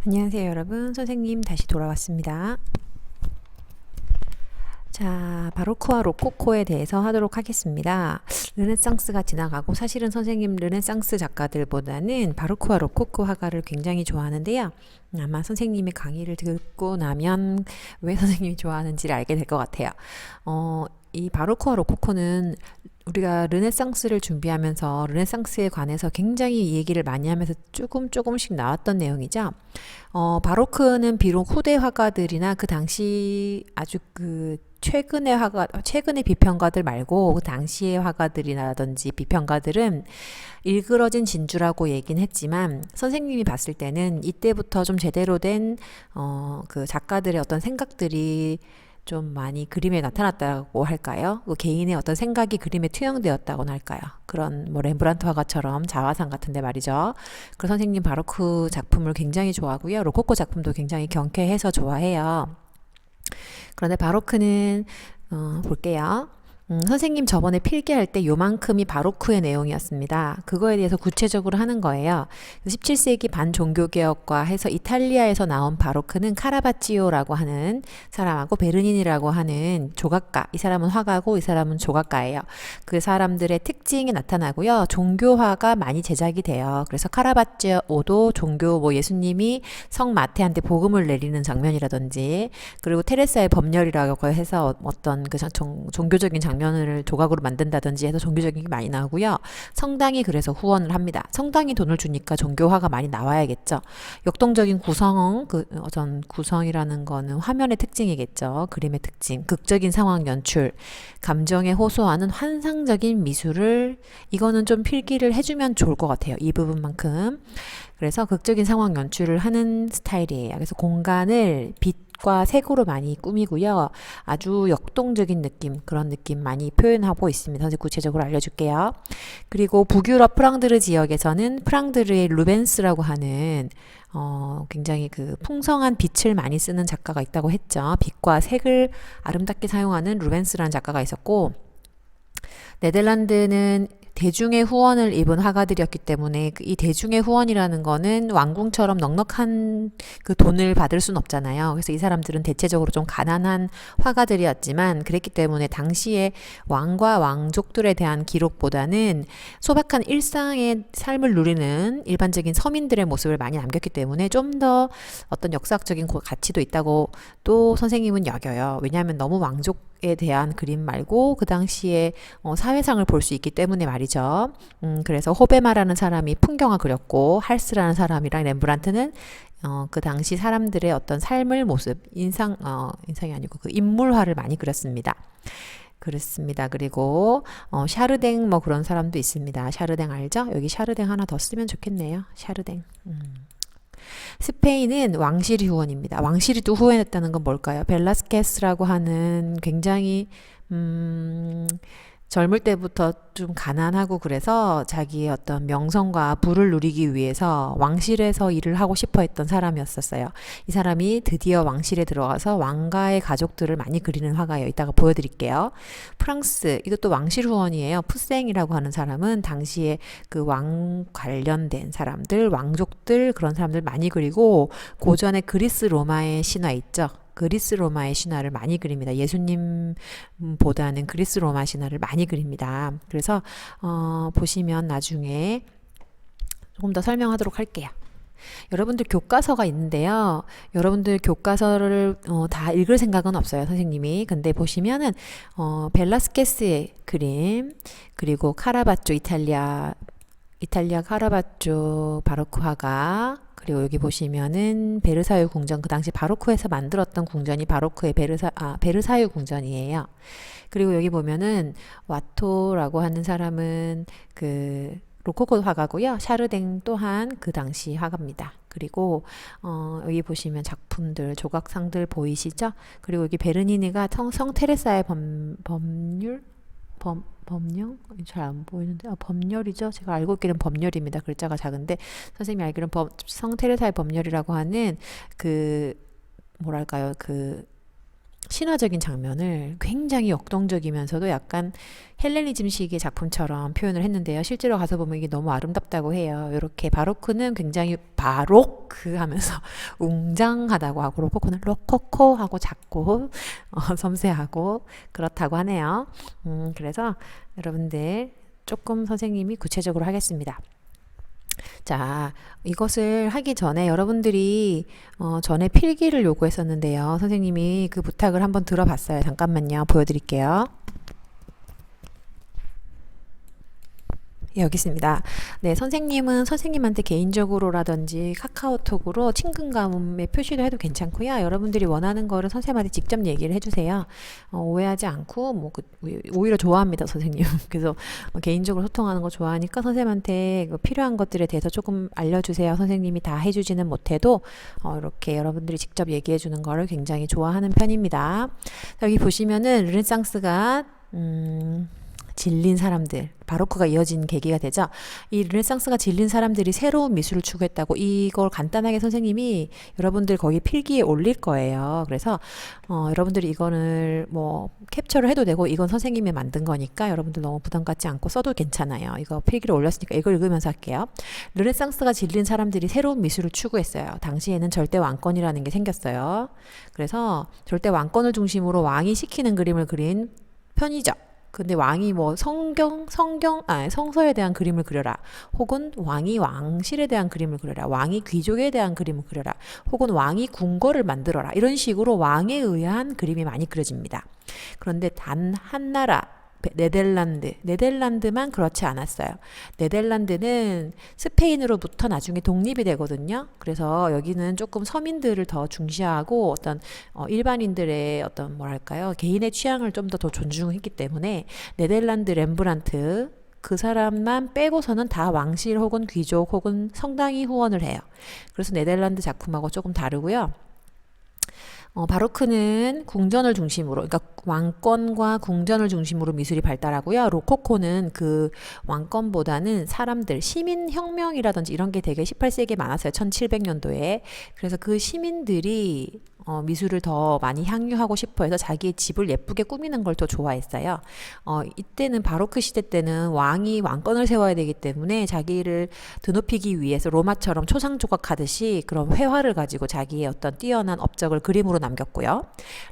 안녕하세요 여러분, 선생님 다시 돌아왔습니다. 자, 바로크와 로코코에 대해서 하도록 하겠습니다. 르네상스가 지나가고 사실은 선생님 르네상스 작가들보다는 바로크와 로코코 화가를 굉장히 좋아하는데요. 아마 선생님의 강의를 듣고 나면 왜 선생님이 좋아하는지를 알게 될 것 같아요. 이 바로크와 로코코는 우리가 르네상스를 준비하면서 르네상스에 관해서 굉장히 얘기를 많이 하면서 조금씩 나왔던 내용이죠. 바로크는 비록 후대 화가들이나 그 당시 아주 최근의 비평가들 말고 그 당시의 화가들이라든지 비평가들은 일그러진 진주라고 얘긴 했지만 선생님이 봤을 때는 이때부터 좀 제대로 된 그 작가들의 어떤 생각들이 좀 많이 그림에 나타났다고 할까요? 그 개인의 어떤 생각이 그림에 투영되었다고나 할까요? 그런 뭐 렘브란트 화가처럼 자화상 같은데 말이죠. 그 선생님 바로크 작품을 굉장히 좋아하고요. 로코코 작품도 굉장히 경쾌해서 좋아해요. 그런데 바로크는 볼게요. 선생님 저번에 필기할 때 요만큼이 바로크의 내용이었습니다. 그거에 대해서 구체적으로 하는 거예요. 17세기 반종교개혁과 해서 이탈리아에서 나온 바로크는 카라바찌오라고 하는 사람하고 베르닌이라고 하는 조각가, 이 사람은 화가고 이 사람은 조각가예요. 그 사람들의 특징이 나타나고요. 종교화가 많이 제작이 돼요. 그래서 카라바찌오도 종교, 뭐 예수님이 성 마태한테 복음을 내리는 장면이라든지, 그리고 테레사의 법렬이라고 해서 어떤 그 종교적인 장면을 조각으로 만든다든지 해서 종교적인 게 많이 나오고요. 성당이 그래서 후원을 합니다. 성당이 돈을 주니까 종교화가 많이 나와야겠죠. 역동적인 구성, 어떤 구성이라는 거는 화면의 특징이겠죠. 그림의 특징, 극적인 상황 연출, 감정에 호소하는 환상적인 미술을, 이거는 좀 필기를 해주면 좋을 것 같아요. 이 부분만큼. 그래서 극적인 상황 연출을 하는 스타일이에요. 그래서 공간을 빛과 색으로 많이 꾸미고요. 아주 역동적인 느낌, 그런 느낌 많이 표현하고 있습니다. 선생님 구체적으로 알려줄게요. 그리고 북유럽 프랑드르 지역에서는 프랑드르의 루벤스라고 하는 굉장히 그 풍성한 빛을 많이 쓰는 작가가 있다고 했죠. 빛과 색을 아름답게 사용하는 루벤스라는 작가가 있었고, 네덜란드는 대중의 후원을 입은 화가들이었기 때문에 이 대중의 후원이라는 거는 왕궁처럼 넉넉한 그 돈을 받을 수는 없잖아요. 그래서 이 사람들은 대체적으로 좀 가난한 화가들이었지만, 그랬기 때문에 당시에 왕과 왕족들에 대한 기록보다는 소박한 일상의 삶을 누리는 일반적인 서민들의 모습을 많이 남겼기 때문에 좀 더 어떤 역사적인 가치도 있다고 또 선생님은 여겨요. 왜냐하면 너무 왕족에 대한 그림 말고 그 당시에 사회상을 볼 수 있기 때문에 말이죠. 그래서 호베마라는 사람이 풍경화 그렸고, 할스라는 사람이랑 렘브란트는 그 당시 사람들의 어떤 삶을 모습, 인상이 아니고 그 인물화를 많이 그렸습니다. 그렇습니다. 그리고 샤르댕 뭐 그런 사람도 있습니다. 샤르댕 알죠? 여기 샤르댕 하나 더 쓰면 좋겠네요. 샤르댕. 스페인은 왕실이 후원입니다. 왕실이 또 후원했다는 건 뭘까요? 벨라스케스라고 하는 굉장히 젊을 때부터 좀 가난하고 그래서 자기의 어떤 명성과 부를 누리기 위해서 왕실에서 일을 하고 싶어 했던 사람이었었어요. 이 사람이 드디어 왕실에 들어가서 왕가의 가족들을 많이 그리는 화가예요. 이따가 보여드릴게요. 프랑스, 이것도 왕실 후원이에요. 푸생이라고 하는 사람은 당시에 그 왕 관련된 사람들, 왕족들, 그런 사람들 많이 그리고, 고전의 그리스 로마의 신화 있죠. 그리스 로마의 신화를 많이 그립니다. 예수님보다는 그리스 로마 신화를 많이 그립니다. 그래서 보시면 나중에 조금 더 설명하도록 할게요. 여러분들 교과서가 있는데요. 여러분들 교과서를 다 읽을 생각은 없어요, 선생님이. 근데 보시면은 벨라스케스의 그림, 그리고 카라바조, 이탈리아 카라바조 바로크 화가, 그리고 여기 보시면은 베르사유 궁전, 그 당시 바로크에서 만들었던 궁전이 바로크의 베르사유 궁전이에요. 그리고 여기 보면은 와토라고 하는 사람은 그 로코코 화가고요. 샤르댕 또한 그 당시 화가입니다. 그리고 여기 보시면 작품들, 조각상들 보이시죠? 그리고 여기 베르니니가 성 테레사의 법령? 잘 안 보이는데, 법렬이죠. 제가 알고 있기는 법렬입니다. 글자가 작은데 선생님이 알기로는 성 테레사의 법렬이라고 하는 그 뭐랄까요, 그 신화적인 장면을 굉장히 역동적이면서도 약간 헬레니즘식의 작품처럼 표현을 했는데요. 실제로 가서 보면 이게 너무 아름답다고 해요. 이렇게 바로크는 굉장히 바로크 하면서 웅장하다고 하고, 로코코는 로코코 하고 작고 섬세하고 그렇다고 하네요. 그래서 여러분들 조금 선생님이 구체적으로 하겠습니다. 자, 이것을 하기 전에 여러분들이 전에 필기를 요구했었는데요. 선생님이 그 부탁을 한번 들어봤어요. 잠깐만요. 보여드릴게요. 예, 여기 있습니다. 네, 선생님은 선생님한테 개인적으로라든지 카카오톡으로 친근감의 표시도 해도 괜찮고요. 여러분들이 원하는 거를 선생님한테 직접 얘기를 해주세요. 오해하지 않고, 오히려 좋아합니다, 선생님. 그래서 개인적으로 소통하는 거 좋아하니까 선생님한테 그 필요한 것들에 대해서 조금 알려주세요. 선생님이 다 해주지는 못해도 이렇게 여러분들이 직접 얘기해 주는 거를 굉장히 좋아하는 편입니다. 여기 보시면은 르네상스가 질린 사람들, 바로크가 이어진 계기가 되죠. 이 르네상스가 질린 사람들이 새로운 미술을 추구했다고, 이걸 간단하게 선생님이 여러분들 거기 필기에 올릴 거예요. 그래서 여러분들이 이거를 뭐 캡처를 해도 되고, 이건 선생님이 만든 거니까 여러분들 너무 부담 갖지 않고 써도 괜찮아요. 이거 필기를 올렸으니까 이걸 읽으면서 할게요. 르네상스가 질린 사람들이 새로운 미술을 추구했어요. 당시에는 절대 왕권이라는 게 생겼어요. 그래서 절대 왕권을 중심으로 왕이 시키는 그림을 그린 편이죠. 근데 왕이 뭐 성서에 대한 그림을 그려라. 혹은 왕이 왕실에 대한 그림을 그려라. 왕이 귀족에 대한 그림을 그려라. 혹은 왕이 궁궐을 만들어라. 이런 식으로 왕에 의한 그림이 많이 그려집니다. 그런데 단 한 나라, 네덜란드만 그렇지 않았어요. 네덜란드는 스페인으로부터 나중에 독립이 되거든요. 그래서 여기는 조금 서민들을 더 중시하고 어떤 일반인들의 어떤 뭐랄까요, 개인의 취향을 좀 더 존중했기 때문에 네덜란드 렘브란트 그 사람만 빼고서는 다 왕실 혹은 귀족 혹은 성당이 후원을 해요. 그래서 네덜란드 작품하고 조금 다르고요. 바로크는 궁전을 중심으로, 그러니까 왕권과 궁전을 중심으로 미술이 발달하고요. 로코코는 그 왕권보다는 사람들, 시민혁명이라든지 이런 게 되게 18세기에 많았어요. 1700년도에. 그래서 그 시민들이 미술을 더 많이 향유하고 싶어 해서 자기의 집을 예쁘게 꾸미는 걸 더 좋아했어요. 이때는 바로크 시대 때는 왕이 왕권을 세워야 되기 때문에 자기를 드높이기 위해서 로마처럼 초상조각하듯이 그런 회화를 가지고 자기의 어떤 뛰어난 업적을 그림으로 남겼고요.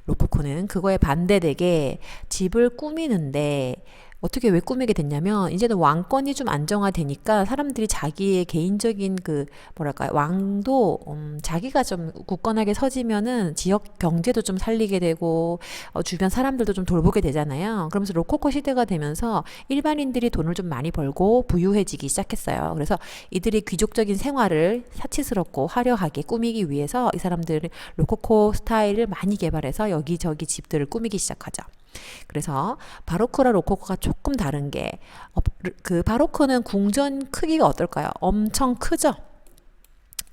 로코코는 그거에 반대되게 집을 꾸미는데 어떻게 왜 꾸미게 됐냐면, 이제는 왕권이 좀 안정화되니까 사람들이 자기의 개인적인 그 뭐랄까요, 왕도 자기가 좀 굳건하게 서지면은 지역 경제도 좀 살리게 되고 주변 사람들도 좀 돌보게 되잖아요. 그러면서 로코코 시대가 되면서 일반인들이 돈을 좀 많이 벌고 부유해지기 시작했어요. 그래서 이들이 귀족적인 생활을 사치스럽고 화려하게 꾸미기 위해서 이 사람들이 로코코 스타일을 많이 개발해서 여기저기 집들을 꾸미기 시작하죠. 그래서 바로크와 로코코가 조금 다른 게, 그 바로크는 궁전 크기가 어떨까요? 엄청 크죠?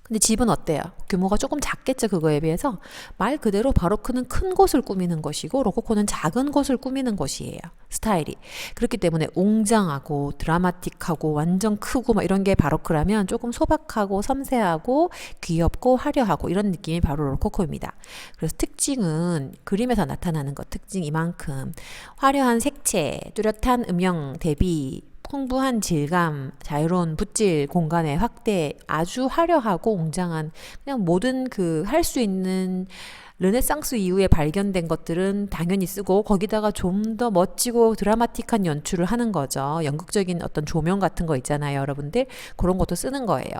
근데 집은 어때요? 규모가 조금 작겠죠, 그거에 비해서. 말 그대로 바로크는 큰 곳을 꾸미는 것이고 로코코는 작은 곳을 꾸미는 것이에요, 스타일이. 그렇기 때문에 웅장하고 드라마틱하고 완전 크고 막 이런 게 바로크라면, 조금 소박하고 섬세하고 귀엽고 화려하고 이런 느낌이 바로 로코코입니다. 그래서 특징은 그림에서 나타나는 것, 특징 이만큼: 화려한 색채, 뚜렷한 음영 대비, 풍부한 질감, 자유로운 붓질 공간의 확대, 아주 화려하고 웅장한, 그냥 모든 그 할 수 있는 르네상스 이후에 발견된 것들은 당연히 쓰고, 거기다가 좀 더 멋지고 드라마틱한 연출을 하는 거죠. 연극적인 어떤 조명 같은 거 있잖아요, 여러분들. 그런 것도 쓰는 거예요.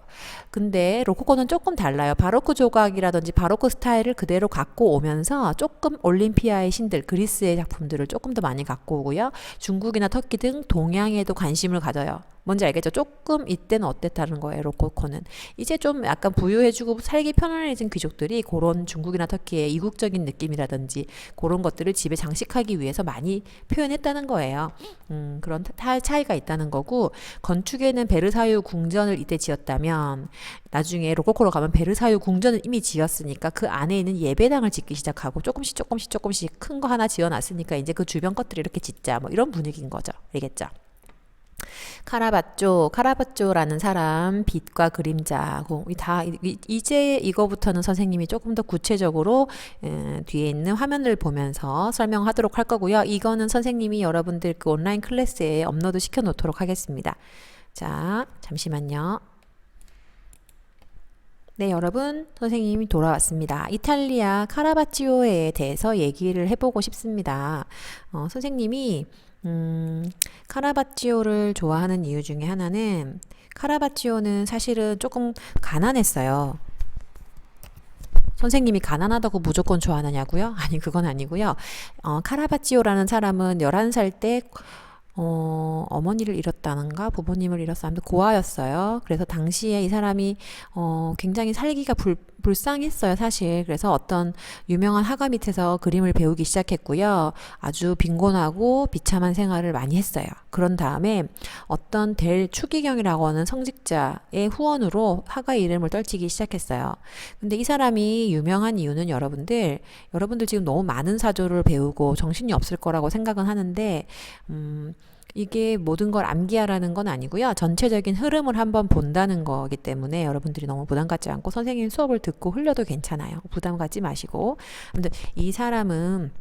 근데 로코코는 조금 달라요. 바로크 조각이라든지 바로크 스타일을 그대로 갖고 오면서 조금 올림피아의 신들, 그리스의 작품들을 조금 더 많이 갖고 오고요. 중국이나 터키 등 동양에도 관심을 가져요. 뭔지 알겠죠? 조금 이때는 어땠다는 거예요, 로코코는. 이제 좀 약간 부유해지고 살기 편안해진 귀족들이 그런 중국이나 터키의 이국적인 느낌이라든지 그런 것들을 집에 장식하기 위해서 많이 표현했다는 거예요. 그런 차이가 있다는 거고, 건축에는 베르사유 궁전을 이때 지었다면 나중에 로코코로 가면 베르사유 궁전을 이미 지었으니까 그 안에 있는 예배당을 짓기 시작하고, 조금씩 큰 거 하나 지어놨으니까 이제 그 주변 것들을 이렇게 짓자, 뭐 이런 분위기인 거죠. 알겠죠? 카라바쪼라는 사람, 빛과 그림자, 이제 이거부터는 선생님이 조금 더 구체적으로 뒤에 있는 화면을 보면서 설명하도록 할 거고요. 이거는 선생님이 여러분들 그 온라인 클래스에 업로드 시켜 놓도록 하겠습니다. 자, 잠시만요. 네, 여러분, 선생님이 돌아왔습니다. 이탈리아 카라바찌오에 대해서 얘기를 해보고 싶습니다. 선생님이 카라바찌오를 좋아하는 이유 중에 하나는 카라바찌오는 사실은 조금 가난했어요. 선생님이 가난하다고 무조건 좋아하느냐고요? 아니, 그건 아니고요. 카라바찌오라는 사람은 11살 때 어머니를 잃었다는가 부모님을 잃었어 아무튼 고아였어요. 그래서 당시에 이 사람이 굉장히 살기가 불쌍했어요, 사실. 그래서 어떤 유명한 화가 밑에서 그림을 배우기 시작했고요. 아주 빈곤하고 비참한 생활을 많이 했어요. 그런 다음에 어떤 델 추기경이라고 하는 성직자의 후원으로 화가 이름을 떨치기 시작했어요. 근데 이 사람이 유명한 이유는 여러분들 지금 너무 많은 사조를 배우고 정신이 없을 거라고 생각은 하는데 이게 모든 걸 암기하라는 건 아니고요. 전체적인 흐름을 한번 본다는 거기 때문에 여러분들이 너무 부담 갖지 않고 선생님 수업을 듣고 흘려도 괜찮아요. 부담 갖지 마시고. 아무튼 이 사람은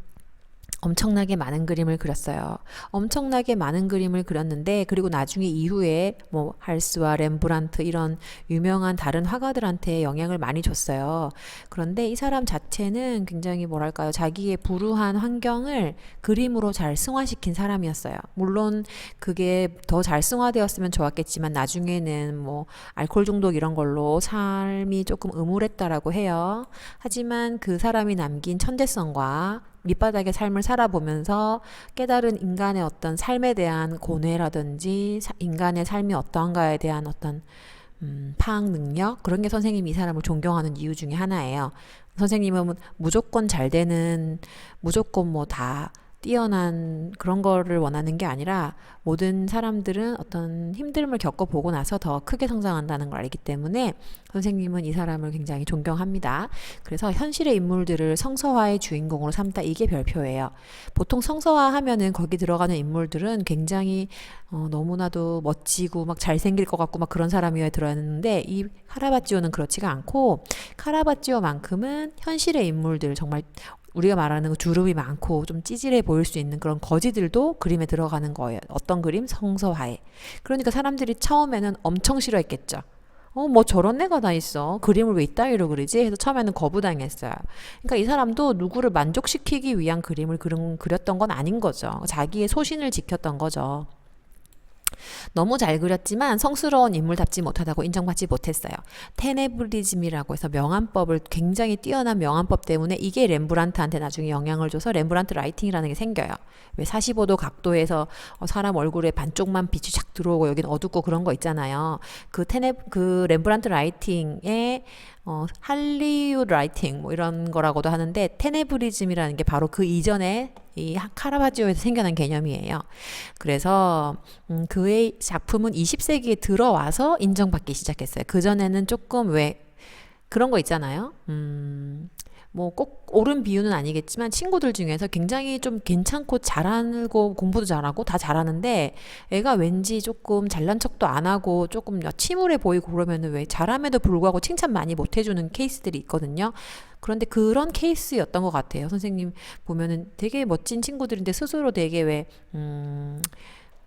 엄청나게 많은 그림을 그렸어요. 엄청나게 많은 그림을 그렸는데 그리고 나중에 이후에 뭐 할스와 렘브란트 이런 유명한 다른 화가들한테 영향을 많이 줬어요. 그런데 이 사람 자체는 굉장히 뭐랄까요? 자기의 불우한 환경을 그림으로 잘 승화시킨 사람이었어요. 물론 그게 더 잘 승화되었으면 좋았겠지만 나중에는 뭐 알코올 중독 이런 걸로 삶이 조금 음울했다라고 해요. 하지만 그 사람이 남긴 천재성과 밑바닥의 삶을 살아보면서 깨달은 인간의 어떤 삶에 대한 고뇌라든지 인간의 삶이 어떠한가에 대한 어떤 파악 능력 그런 게 선생님이 이 사람을 존경하는 이유 중에 하나예요. 선생님은 무조건 잘 되는 무조건 뭐 다 뛰어난 그런 거를 원하는 게 아니라 모든 사람들은 어떤 힘듦을 겪어보고 나서 더 크게 성장한다는 걸 알기 때문에 선생님은 이 사람을 굉장히 존경합니다. 그래서 현실의 인물들을 성서화의 주인공으로 삼다 이게 별표예요. 보통 성서화 하면은 거기 들어가는 인물들은 굉장히 너무나도 멋지고 막 잘생길 것 같고 막 그런 사람이어야 들어왔는데 이 카라바찌오는 그렇지가 않고 카라바찌오만큼은 현실의 인물들 정말 우리가 말하는 주름이 많고 좀 찌질해 보일 수 있는 그런 거지들도 그림에 들어가는 거예요. 어떤 그림? 성서화에. 그러니까 사람들이 처음에는 엄청 싫어했겠죠. 뭐 저런 애가 다 있어. 그림을 왜 이따위로 그리지? 해서 처음에는 거부당했어요. 그러니까 이 사람도 누구를 만족시키기 위한 그림을 그렸던 건 아닌 거죠. 자기의 소신을 지켰던 거죠. 너무 잘 그렸지만 성스러운 인물답지 못하다고 인정받지 못했어요. 테네브리즘이라고 해서 명암법을 굉장히 뛰어난 명암법 때문에 이게 렘브란트한테 나중에 영향을 줘서 렘브란트 라이팅이라는 게 생겨요. 왜 45도 각도에서 사람 얼굴에 반쪽만 빛이 쫙 들어오고 여기는 어둡고 그런 거 있잖아요. 그 렘브란트 라이팅에 할리우드 라이팅 뭐 이런 거라고도 하는데 테네브리즘이라는 게 바로 그 이전에 이 카라바지오에서 생겨난 개념이에요. 그래서 그의 작품은 20세기에 들어와서 인정받기 시작했어요. 그전에는 조금 왜 그런 거 있잖아요. 뭐 꼭 옳은 비유는 아니겠지만 친구들 중에서 굉장히 좀 괜찮고 잘하고 공부도 잘하고 다 잘하는데 애가 왠지 조금 잘난 척도 안 하고 조금 침울해 보이고 그러면은 왜 잘함에도 불구하고 칭찬 많이 못 해주는 케이스들이 있거든요. 그런데 그런 케이스였던 것 같아요. 선생님 보면은 되게 멋진 친구들인데 스스로 되게 왜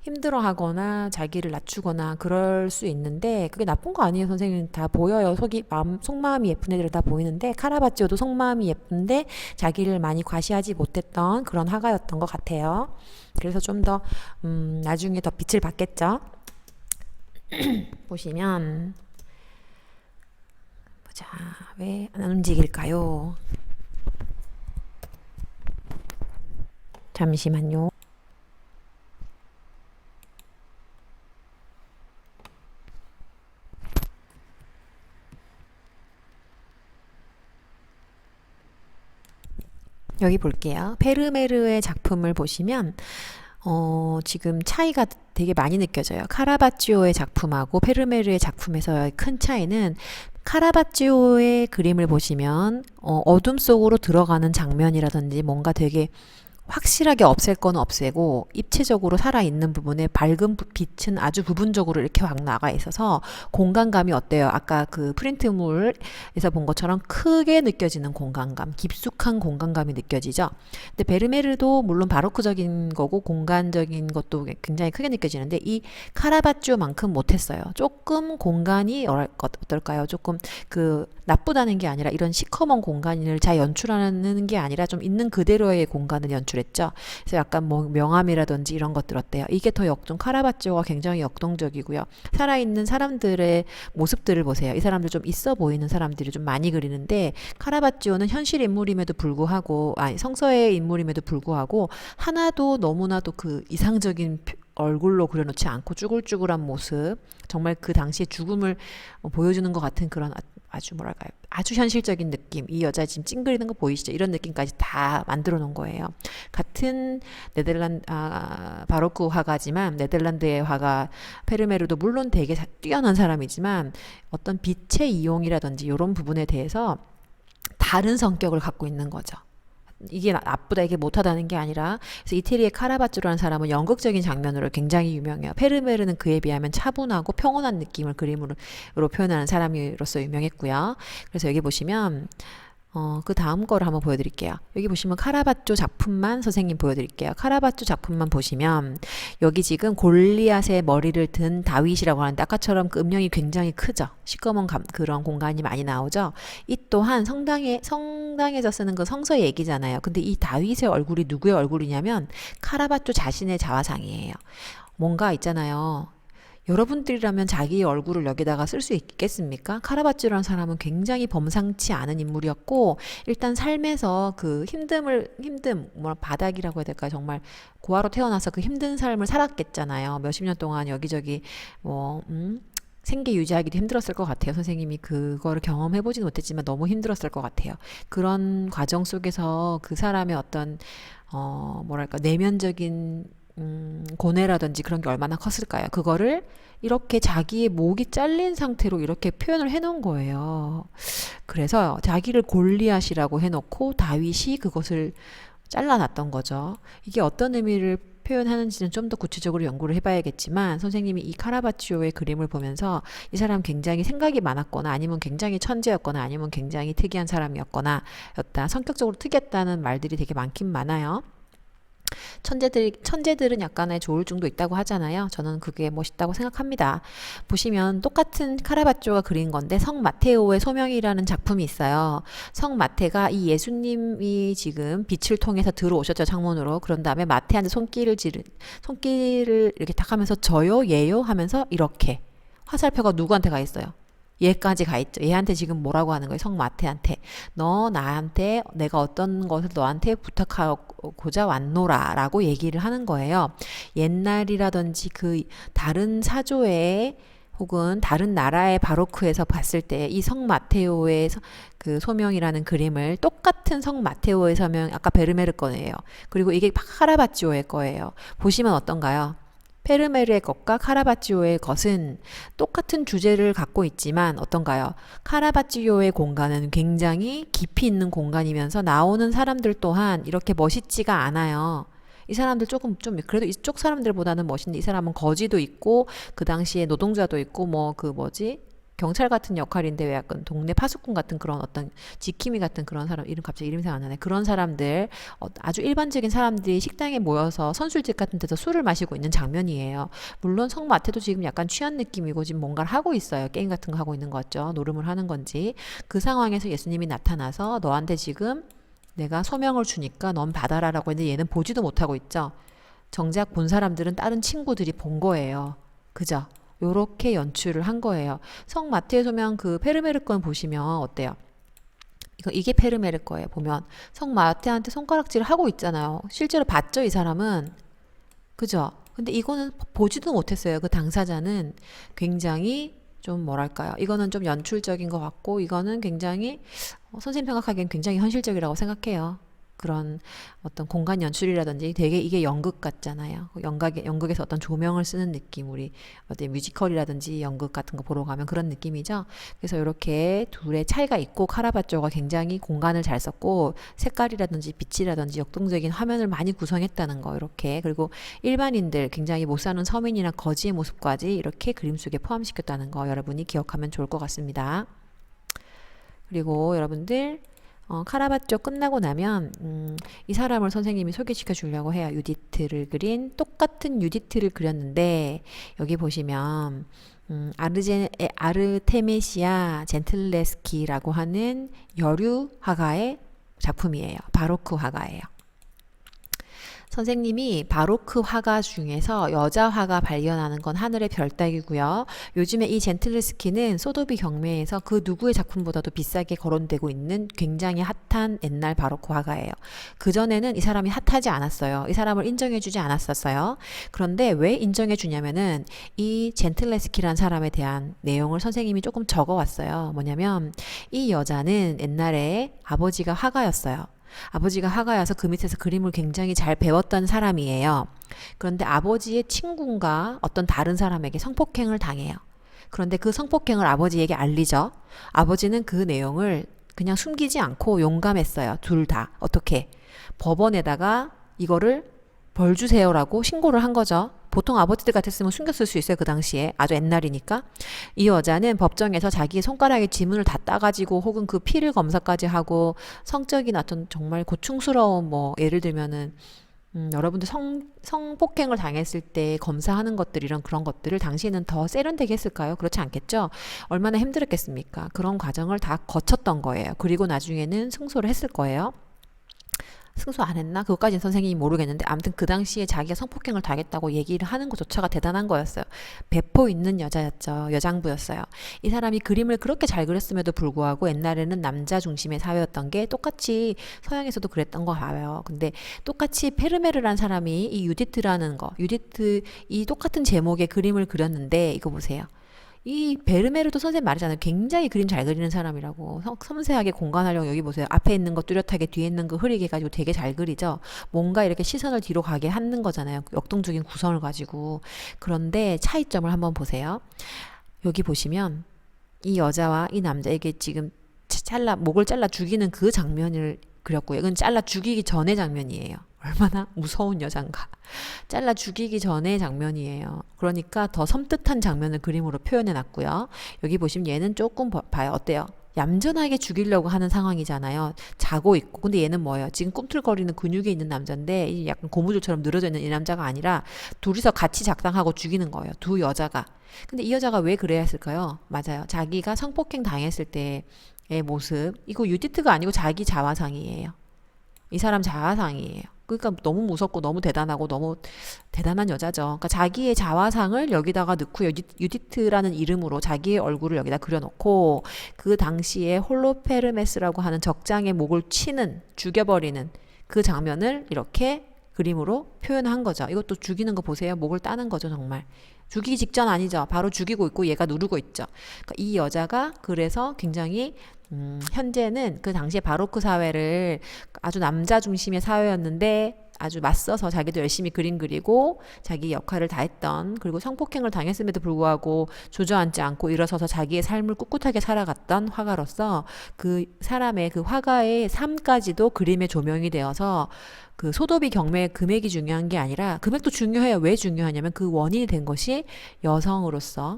힘들어하거나 자기를 낮추거나 그럴 수 있는데 그게 나쁜 거 아니에요. 선생님 다 보여요. 속마음이 예쁜 애들은 다 보이는데 카라바찌오도 속마음이 예쁜데 자기를 많이 과시하지 못했던 그런 화가였던 것 같아요. 그래서 좀 더 나중에 더 빛을 받겠죠. 보시면 보자. 왜 안 움직일까요? 잠시만요. 여기 볼게요. 페르메르의 작품을 보시면 지금 차이가 되게 많이 느껴져요. 카라바찌오의 작품하고 페르메르의 작품에서의 큰 차이는 카라바찌오의 그림을 보시면 어둠 속으로 들어가는 장면이라든지 뭔가 되게 확실하게 없앨 건 없애고 입체적으로 살아있는 부분에 밝은 빛은 아주 부분적으로 이렇게 확 나가 있어서 공간감이 어때요? 아까 그 프린트물에서 본 것처럼 크게 느껴지는 공간감, 깊숙한 공간감이 느껴지죠? 근데 베르메르도 물론 바로크적인 거고 공간적인 것도 굉장히 크게 느껴지는데 이 카라바ggio만큼 못했어요. 조금 공간이 어떨까요? 조금 그 나쁘다는 게 아니라 이런 시커먼 공간을 잘 연출하는 게 아니라 좀 있는 그대로의 공간을 연출했죠. 그래서 약간 뭐 명암이라든지 이런 것들 어때요? 이게 더 역동, 카라바ggio가 굉장히 역동적이고요. 살아있는 사람들의 모습들을 보세요. 이 사람들 좀 있어 보이는 사람들이 좀 많이 그리는데 카라바ggio는 현실 인물임에도 불구하고 아니 성서의 인물임에도 불구하고 하나도 너무나도 그 이상적인 얼굴로 그려놓지 않고 쭈글쭈글한 모습, 정말 그 당시의 죽음을 보여주는 것 같은 그런 아주 뭐랄까요, 아주 현실적인 느낌, 이 여자 지금 찡그리는 거 보이시죠? 이런 느낌까지 다 만들어 놓은 거예요. 같은 바로크 화가지만 네덜란드의 화가 페르메르도 물론 되게 뛰어난 사람이지만 어떤 빛의 이용이라든지 이런 부분에 대해서 다른 성격을 갖고 있는 거죠. 이게 나쁘다, 이게 못하다는 게 아니라, 그래서 이태리의 카라바ggio라는 사람은 연극적인 장면으로 굉장히 유명해요. 페르메르는 그에 비하면 차분하고 평온한 느낌을 그림으로 표현하는 사람으로서 유명했고요. 그래서 여기 보시면 그 다음 거를 한번 보여드릴게요. 여기 보시면 카라바ggio 작품만 선생님 보여드릴게요. 카라바ggio 작품만 보시면 여기 지금 골리앗의 머리를 든 다윗이라고 하는데 아까처럼 그 음영이 굉장히 크죠. 시꺼먼 그런 공간이 많이 나오죠. 이 또한 성당에서 쓰는 그 성서 얘기잖아요. 근데 이 다윗의 얼굴이 누구의 얼굴이냐면 카라바ggio 자신의 자화상이에요. 뭔가 있잖아요. 여러분들이라면 자기의 얼굴을 여기다가 쓸 수 있겠습니까? 카라바ggio라는 사람은 굉장히 범상치 않은 인물이었고, 일단 삶에서 그 바닥이라고 해야 될까요? 정말 고아로 태어나서 그 힘든 삶을 살았겠잖아요. 몇십 년 동안 여기저기 생계 유지하기도 힘들었을 것 같아요. 선생님이 그거를 경험해보지는 못했지만 너무 힘들었을 것 같아요. 그런 과정 속에서 그 사람의 어떤 뭐랄까 내면적인 고뇌라든지 그런 게 얼마나 컸을까요? 그거를 이렇게 자기의 목이 잘린 상태로 이렇게 표현을 해놓은 거예요. 그래서 자기를 골리앗이라고 해놓고 다윗이 그것을 잘라놨던 거죠. 이게 어떤 의미를 표현하는지는 좀 더 구체적으로 연구를 해봐야겠지만 선생님이 이 카라바ggio의 그림을 보면서 이 사람 굉장히 생각이 많았거나 아니면 굉장히 천재였거나 아니면 굉장히 특이한 사람이었거나 성격적으로 특이했다는 말들이 되게 많긴 많아요. 천재들은 약간의 조울증도 있다고 하잖아요. 저는 그게 멋있다고 생각합니다. 보시면 똑같은 카라바ggio가 그린 건데 성 마테오의 소명이라는 작품이 있어요. 성 마테가 이 예수님이 지금 빛을 통해서 들어오셨죠, 창문으로. 그런 다음에 마테한테 손길을 이렇게 딱 하면서 저요, 얘요 하면서 이렇게 화살표가 누구한테 가 있어요? 얘까지 가 있죠. 얘한테 지금 뭐라고 하는 거예요? 성마태한테. 너 나한테 내가 어떤 것을 너한테 부탁하고자 왔노라 라고 얘기를 하는 거예요. 옛날이라든지 그 다른 사조의 혹은 다른 나라의 바로크에서 봤을 때 이 성마테오의 그 소명이라는 그림을 똑같은 성마테오의 소명, 아까 베르메르 거예요. 그리고 이게 카라바ggio의 거예요. 보시면 어떤가요? 페르메르의 것과 카라바ggio의 것은 똑같은 주제를 갖고 있지만 어떤가요? 카라바ggio의 공간은 굉장히 깊이 있는 공간이면서 나오는 사람들 또한 이렇게 멋있지가 않아요. 이 사람들 조금 좀 그래도 이쪽 사람들보다는 멋있는데 이 사람은 거지도 있고 그 당시에 노동자도 있고 뭐 그 뭐지? 경찰 같은 역할인데 왜 약간 동네 파수꾼 같은 그런 어떤 지킴이 같은 그런 사람, 갑자기 이름 생각 안 나네. 그런 사람들, 아주 일반적인 사람들이 식당에 모여서 선술집 같은 데서 술을 마시고 있는 장면이에요. 물론 성마태도 지금 약간 취한 느낌이고 지금 뭔가를 하고 있어요. 게임 같은 거 하고 있는 거 같죠. 노름을 하는 건지. 그 상황에서 예수님이 나타나서 너한테 지금 내가 소명을 주니까 넌 받아라라고 했는데 얘는 보지도 못하고 있죠. 정작 본 사람들은 다른 친구들이 본 거예요. 그죠? 요렇게 연출을 한 거예요. 성 마테오 소명 그 페르메르 건 보시면 어때요? 이게 페르메르 거예요. 보면 성 마테한테 손가락질을 하고 있잖아요. 실제로 봤죠, 이 사람은. 그죠? 근데 이거는 보지도 못했어요. 그 당사자는 굉장히 좀 뭐랄까요? 이거는 좀 연출적인 것 같고 이거는 굉장히 선생님 생각하기엔 굉장히 현실적이라고 생각해요. 그런 어떤 공간 연출이라든지 되게 이게 연극 같잖아요. 연극에서 어떤 조명을 쓰는 느낌, 우리 어떤 뮤지컬이라든지 연극 같은 거 보러 가면 그런 느낌이죠. 그래서 이렇게 둘의 차이가 있고 카라바조가 굉장히 공간을 잘 썼고 색깔이라든지 빛이라든지 역동적인 화면을 많이 구성했다는 거 이렇게. 그리고 일반인들 굉장히 못 사는 서민이나 거지의 모습까지 이렇게 그림 속에 포함시켰다는 거 여러분이 기억하면 좋을 것 같습니다. 그리고 여러분들 카라바조 끝나고 나면 이 사람을 선생님이 소개시켜 주려고 해요. 유디트를 그린 똑같은 유디트를 그렸는데 여기 보시면 아르테메시아 젠틀레스키라고 하는 여류 화가의 작품이에요. 바로크 화가예요. 선생님이 바로크 화가 중에서 여자 화가 발견하는 건 하늘의 별 따기고요. 요즘에 이 젠틀레스키는 소도비 경매에서 그 누구의 작품보다도 비싸게 거론되고 있는 굉장히 핫한 옛날 바로크 화가예요. 그전에는 이 사람이 핫하지 않았어요. 이 사람을 인정해주지 않았었어요. 그런데 왜 인정해주냐면은 이 젠틀레스키라는 사람에 대한 내용을 선생님이 조금 적어왔어요. 뭐냐면 이 여자는 옛날에 아버지가 화가였어요. 아버지가 화가여서 그 밑에서 그림을 굉장히 잘 배웠던 사람이에요. 그런데 아버지의 친구인가 어떤 다른 사람에게 성폭행을 당해요. 그런데 그 성폭행을 아버지에게 알리죠. 아버지는 그 내용을 그냥 숨기지 않고 용감했어요. 둘 다. 어떻게? 법원에다가 이거를 벌 주세요라고 신고를 한 거죠. 보통 아버지들 같았으면 숨겼을 수 있어요. 그 당시에. 아주 옛날이니까. 이 여자는 법정에서 자기의 손가락에 지문을 다 따가지고 혹은 그 피를 검사까지 하고 성적인 어떤 정말 고충스러운 뭐 예를 들면은 여러분들 성폭행을 당했을 때 검사하는 것들 이런 그런 것들을 당시에는 더 세련되게 했을까요? 그렇지 않겠죠? 얼마나 힘들었겠습니까? 그런 과정을 다 거쳤던 거예요. 그리고 나중에는 승소를 했을 거예요. 승소 안 했나? 그것까지는 선생님이 모르겠는데 아무튼 그 당시에 자기가 성폭행을 당했다고 얘기를 하는 것조차가 대단한 거였어요. 배포 있는 여자였죠. 여장부였어요. 이 사람이 그림을 그렇게 잘 그렸음에도 불구하고 옛날에는 남자 중심의 사회였던 게 똑같이 서양에서도 그랬던 거 봐요. 근데 똑같이 페르메르라는 사람이 이 유디트라는 거, 유디트 이 똑같은 제목의 그림을 그렸는데 이거 보세요. 이 베르메르도 선생님 말이잖아요. 굉장히 그림 잘 그리는 사람이라고. 섬세하게 공간 활용 여기 보세요. 앞에 있는 거 뚜렷하게 뒤에 있는 거 흐리게 가지고 되게 잘 그리죠. 뭔가 이렇게 시선을 뒤로 가게 하는 거잖아요. 역동적인 구성을 가지고. 그런데 차이점을 한번 보세요. 여기 보시면 이 여자와 이 남자에게 지금 목을 잘라 죽이는 그 장면을 그렸고요. 이건 잘라 죽이기 전의 장면이에요. 얼마나 무서운 여잔가. 잘라 죽이기 전의 장면이에요. 그러니까 더 섬뜩한 장면을 그림으로 표현해 놨고요. 여기 보시면 얘는 조금 봐요. 어때요? 얌전하게 죽이려고 하는 상황이잖아요. 자고 있고. 근데 얘는 뭐예요? 지금 꿈틀거리는 근육이 있는 남자인데 약간 고무줄처럼 늘어져 있는 이 남자가 아니라 둘이서 같이 작당하고 죽이는 거예요. 두 여자가. 근데 이 여자가 왜 그래야 했을까요? 맞아요. 자기가 성폭행 당했을 때의 모습. 이거 유디트가 아니고 자기 자화상이에요. 이 사람 자화상이에요. 그러니까 너무 무섭고 너무 대단하고 너무 대단한 여자죠. 그러니까 자기의 자화상을 여기다가 넣고 유디트라는 이름으로 자기의 얼굴을 여기다 그려놓고 그 당시에 홀로페르메스라고 하는 적장의 목을 치는 죽여버리는 그 장면을 이렇게 그림으로 표현한 거죠. 이것도 죽이는 거 보세요. 목을 따는 거죠, 정말. 죽이기 직전 아니죠. 바로 죽이고 있고 얘가 누르고 있죠. 그러니까 이 여자가 그래서 굉장히 현재는 그 당시에 바로크 사회를 아주 남자 중심의 사회였는데 아주 맞서서 자기도 열심히 그림 그리고 자기 역할을 다했던, 그리고 성폭행을 당했음에도 불구하고 주저앉지 않고 일어서서 자기의 삶을 꿋꿋하게 살아갔던 화가로서 그 사람의 그 화가의 삶까지도 그림에 조명이 되어서 그 소도비 경매의 금액이 중요한 게 아니라, 금액도 중요해요. 왜 중요하냐면 그 원인이 된 것이 여성으로서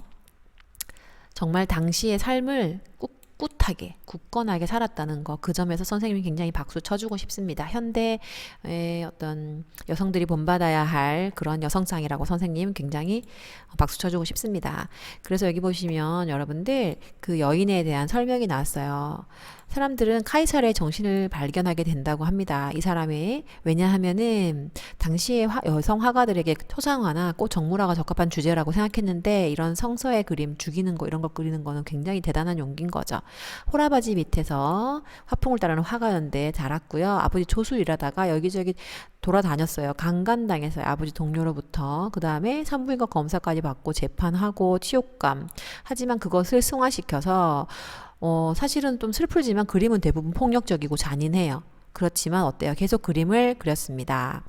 정말 당시의 삶을 꿋꿋하게 굳건하게 살았다는 거, 그 점에서 선생님이 굉장히 박수 쳐주고 싶습니다. 현대의 어떤 여성들이 본받아야 할 그런 여성상이라고 선생님 굉장히 박수 쳐주고 싶습니다. 그래서 여기 보시면 여러분들 그 여인에 대한 설명이 나왔어요. 사람들은 카이사르의 정신을 발견하게 된다고 합니다. 이 사람이. 왜냐하면은 당시의 여성 화가들에게 초상화나 꽃 정물화가 적합한 주제라고 생각했는데 이런 성서의 그림, 죽이는 거 이런 걸 그리는 거는 굉장히 대단한 용기인 거죠. 호라바지 밑에서 화풍을 따르는 화가였는데 자랐고요. 아버지 조수 일하다가 여기저기 돌아다녔어요. 강간당했어요. 아버지 동료로부터. 그 다음에 산부인과 검사까지 받고 재판하고 치욕감. 하지만 그것을 승화시켜서 사실은 좀 슬프지만 그림은 대부분 폭력적이고 잔인해요. 그렇지만 어때요? 계속 그림을 그렸습니다.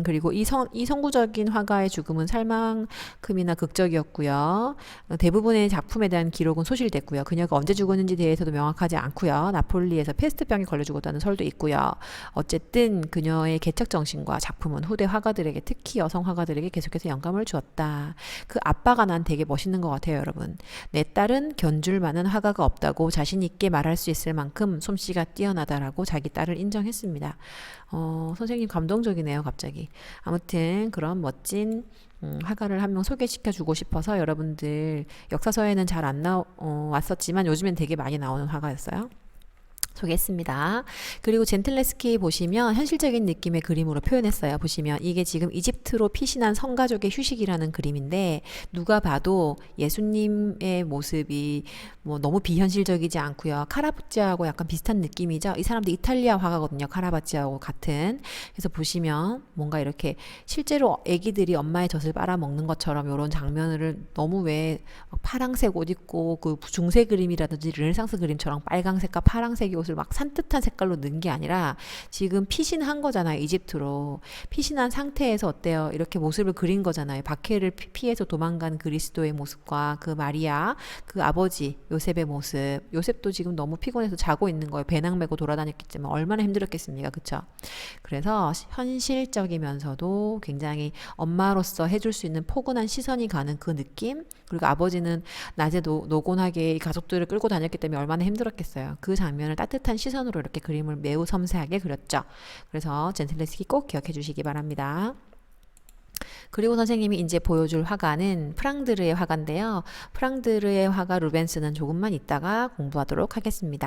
그리고 이 선구적인 화가의 죽음은 살만큼이나 극적이었고요. 대부분의 작품에 대한 기록은 소실됐고요. 그녀가 언제 죽었는지 대해서도 명확하지 않고요. 나폴리에서 페스트병에 걸려 죽었다는 설도 있고요. 어쨌든 그녀의 개척 정신과 작품은 후대 화가들에게, 특히 여성 화가들에게 계속해서 영감을 주었다. 그 아빠가 난 되게 멋있는 것 같아요, 여러분. 내 딸은 견줄 만한 화가가 없다고 자신 있게 말할 수 있을 만큼 솜씨가 뛰어나다라고 자기 딸을 인정했습니다. 선생님 감동적이네요, 갑자기. 아무튼 그런 멋진 화가를 한 명 소개시켜 주고 싶어서 여러분들 역사서에는 잘 안 나왔었지만 요즘엔 되게 많이 나오는 화가였어요. 소개했습니다. 그리고 젠틀레스키 보시면 현실적인 느낌의 그림으로 표현했어요. 보시면 이게 지금 이집트로 피신한 성가족의 휴식이라는 그림인데 누가 봐도 예수님의 모습이 뭐 너무 비현실적이지 않고요. 카라바치아하고 약간 비슷한 느낌이죠. 이 사람도 이탈리아 화가거든요. 카라바치아하고 같은. 그래서 보시면 뭔가 이렇게 실제로 아기들이 엄마의 젖을 빨아먹는 것처럼 이런 장면을 너무 왜 파랑색 옷 입고 그 중세 그림이라든지 르네상스 그림처럼 빨강색과 파랑색의 옷을 막 산뜻한 색깔로 넣은 게 아니라 지금 피신한 거잖아요. 이집트로. 피신한 상태에서 어때요? 이렇게 모습을 그린 거잖아요. 박해를 피해서 도망간 그리스도의 모습과 그 마리아, 그 아버지 요셉의 모습. 요셉도 지금 너무 피곤해서 자고 있는 거예요. 배낭 메고 돌아다녔기 때문에 얼마나 힘들었겠습니까? 그쵸? 그래서 현실적이면서도 굉장히 엄마로서 해줄 수 있는 포근한 시선이 가는 그 느낌. 그리고 아버지는 낮에 노곤하게 가족들을 끌고 다녔기 때문에 얼마나 힘들었겠어요. 그 장면을 따뜻한 시선으로 이렇게 그림을 매우 섬세하게 그렸죠. 그래서 젠틀레스키 꼭 기억해 주시기 바랍니다. 그리고 선생님이 이제 보여줄 화가는 프랑드르의 화가인데요. 프랑드르의 화가 루벤스는 조금만 이따가 공부하도록 하겠습니다.